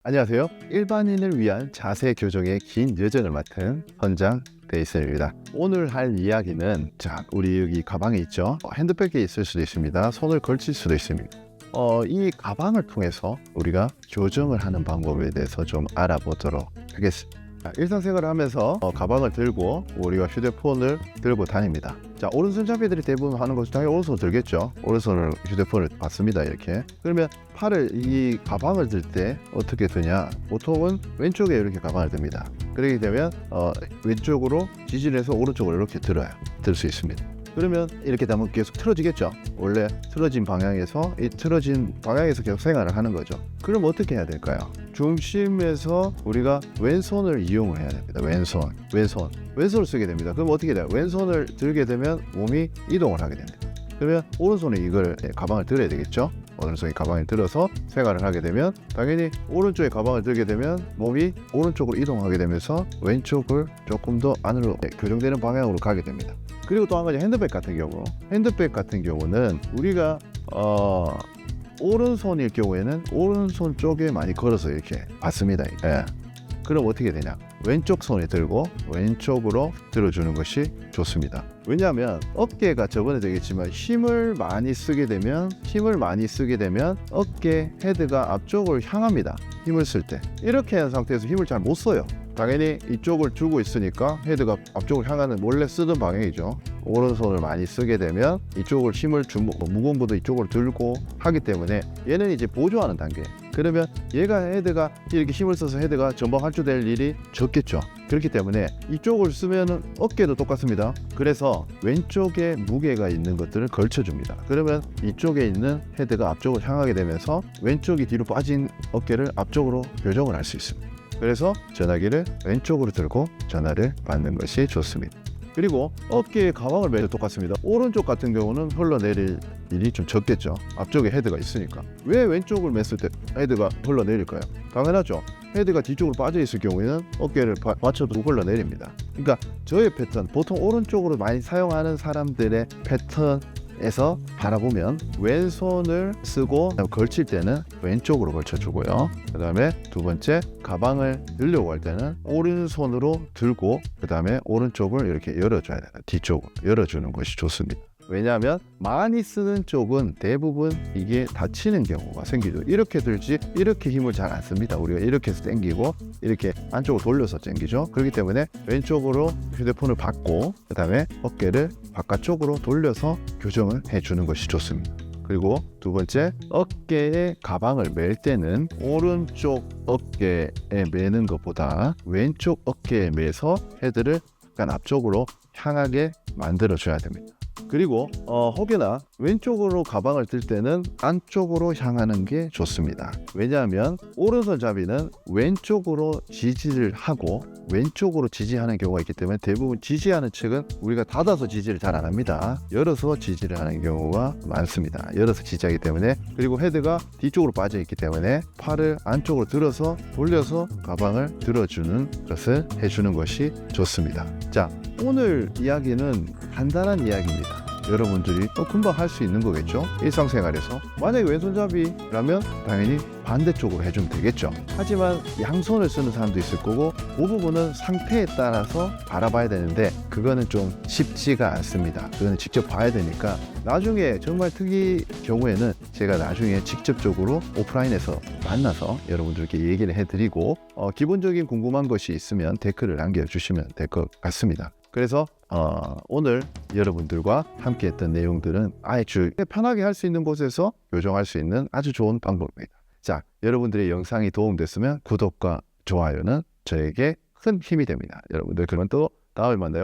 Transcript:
안녕하세요. 일반인을 위한 자세 교정의 긴 여정을 맡은 헌장 데이슨입니다. 오늘 할 이야기는 우리 여기 가방에 있죠. 핸드백에 있을 수도 있습니다. 손을 걸칠 수도 있습니다. 이 가방을 통해서 우리가 교정을 하는 방법에 대해서 좀 알아보도록 하겠습니다. 일상생활을 하면서 가방을 들고 우리가 휴대폰을 들고 다닙니다. 오른손잡이들이 대부분 하는 것은 당연히 오른손을 들겠죠. 오른손을 휴대폰을 받습니다. 이렇게. 그러면 팔을 이 가방을 들 때 어떻게 드냐? 보통은 왼쪽에 이렇게 가방을 듭니다. 그렇게 되면 왼쪽으로 지지를 해서 오른쪽으로 이렇게 들어요. 들 수 있습니다. 그러면 이렇게 되면 계속 틀어지겠죠. 원래 틀어진 방향에서 계속 생활을 하는 거죠. 그럼 어떻게 해야 될까요? 중심에서 우리가 왼손을 이용을 해야 됩니다. 왼손을 쓰게 됩니다. 그럼 어떻게 돼요? 왼손을 들게 되면 몸이 이동을 하게 됩니다. 그러면 오른손에 이걸 가방을 들어야 되겠죠. 오른손에 가방을 들어서 생활을 하게 되면 당연히 오른쪽에 가방을 들게 되면 몸이 오른쪽으로 이동하게 되면서 왼쪽을 조금 더 안으로 교정되는 방향으로 가게 됩니다. 그리고 또 한 가지 핸드백 같은 경우는 우리가 오른손일 경우에는 오른손 쪽에 많이 걸어서 이렇게 받습니다. 그럼 어떻게 되냐? 왼쪽 손에 들고 왼쪽으로 들어주는 것이 좋습니다. 왜냐하면 어깨가 저번에도 얘기했지만 힘을 많이 쓰게 되면 어깨 헤드가 앞쪽을 향합니다. 힘을 쓸 때 이렇게 한 상태에서 힘을 잘 못 써요. 당연히 이쪽을 주고 있으니까 헤드가 앞쪽을 향하는 원래 쓰던 방향이죠. 오른손을 많이 쓰게 되면 이쪽을 힘을 무거운 보드 이쪽으로 들고 하기 때문에 얘는 이제 보조하는 단계. 그러면 얘가 헤드가 이렇게 힘을 써서 헤드가 전방 활주될 일이 적겠죠. 그렇기 때문에 이쪽을 쓰면은 어깨도 똑같습니다. 그래서 왼쪽에 무게가 있는 것들을 걸쳐줍니다. 그러면 이쪽에 있는 헤드가 앞쪽을 향하게 되면서 왼쪽이 뒤로 빠진 어깨를 앞쪽으로 교정을 할 수 있습니다. 그래서 전화기를 왼쪽으로 들고 전화를 받는 것이 좋습니다. 그리고 어깨에 가방을 매도 똑같습니다. 오른쪽 같은 경우는 흘러내릴 일이 좀 적겠죠. 앞쪽에 헤드가 있으니까. 왜 왼쪽을 맸을 때 헤드가 흘러내릴까요? 당연하죠. 헤드가 뒤쪽으로 빠져 있을 경우에는 어깨를 받쳐도 흘러내립니다. 그러니까 저의 패턴, 보통 오른쪽으로 많이 사용하는 사람들의 패턴에서 바라보면 왼손을 쓰고 걸칠 때는 왼쪽으로 걸쳐주고요. 그 다음에 두 번째, 가방을 들려고 할 때는 오른손으로 들고 그 다음에 오른쪽을 이렇게 열어줘야 돼요. 뒤쪽으로 열어주는 것이 좋습니다. 왜냐하면 많이 쓰는 쪽은 대부분 이게 다치는 경우가 생기죠. 이렇게 들지 이렇게 힘을 잘 안 씁니다. 우리가 이렇게 해서 당기고 이렇게 안쪽으로 돌려서 당기죠. 그렇기 때문에 왼쪽으로 휴대폰을 받고 그 다음에 어깨를 바깥쪽으로 돌려서 교정을 해주는 것이 좋습니다. 그리고 두 번째, 어깨에 가방을 멜 때는 오른쪽 어깨에 매는 것보다 왼쪽 어깨에 매서 헤드를 약간 앞쪽으로 향하게 만들어줘야 됩니다. 그리고 혹여나 왼쪽으로 가방을 들 때는 안쪽으로 향하는 게 좋습니다. 왜냐하면 오른손잡이는 왼쪽으로 지지를 하고 왼쪽으로 지지하는 경우가 있기 때문에 대부분 지지하는 측은 우리가 닫아서 지지를 잘 안 합니다. 열어서 지지를 하는 경우가 많습니다. 열어서 지지하기 때문에. 그리고 헤드가 뒤쪽으로 빠져 있기 때문에 팔을 안쪽으로 들어서 돌려서 가방을 들어주는 것을 해주는 것이 좋습니다. 오늘 이야기는 간단한 이야기입니다. 여러분들이 금방 할 수 있는 거겠죠. 일상생활에서 만약에 왼손잡이라면 당연히 반대쪽으로 해주면 되겠죠. 하지만 양손을 쓰는 사람도 있을 거고 그 부분은 상태에 따라서 바라봐야 되는데 그거는 좀 쉽지가 않습니다. 그거는 직접 봐야 되니까 나중에 정말 특이 경우에는 제가 나중에 직접적으로 오프라인에서 만나서 여러분들께 얘기를 해드리고 기본적인 궁금한 것이 있으면 댓글을 남겨주시면 될 것 같습니다. 그래서 오늘 여러분들과 함께 했던 내용들은 아주 편하게 할 수 있는 곳에서 교정할 수 있는 아주 좋은 방법입니다. 여러분들의 영상이 도움됐으면 구독과 좋아요는 저에게 큰 힘이 됩니다. 여러분들 그러면 또 다음에 만나요.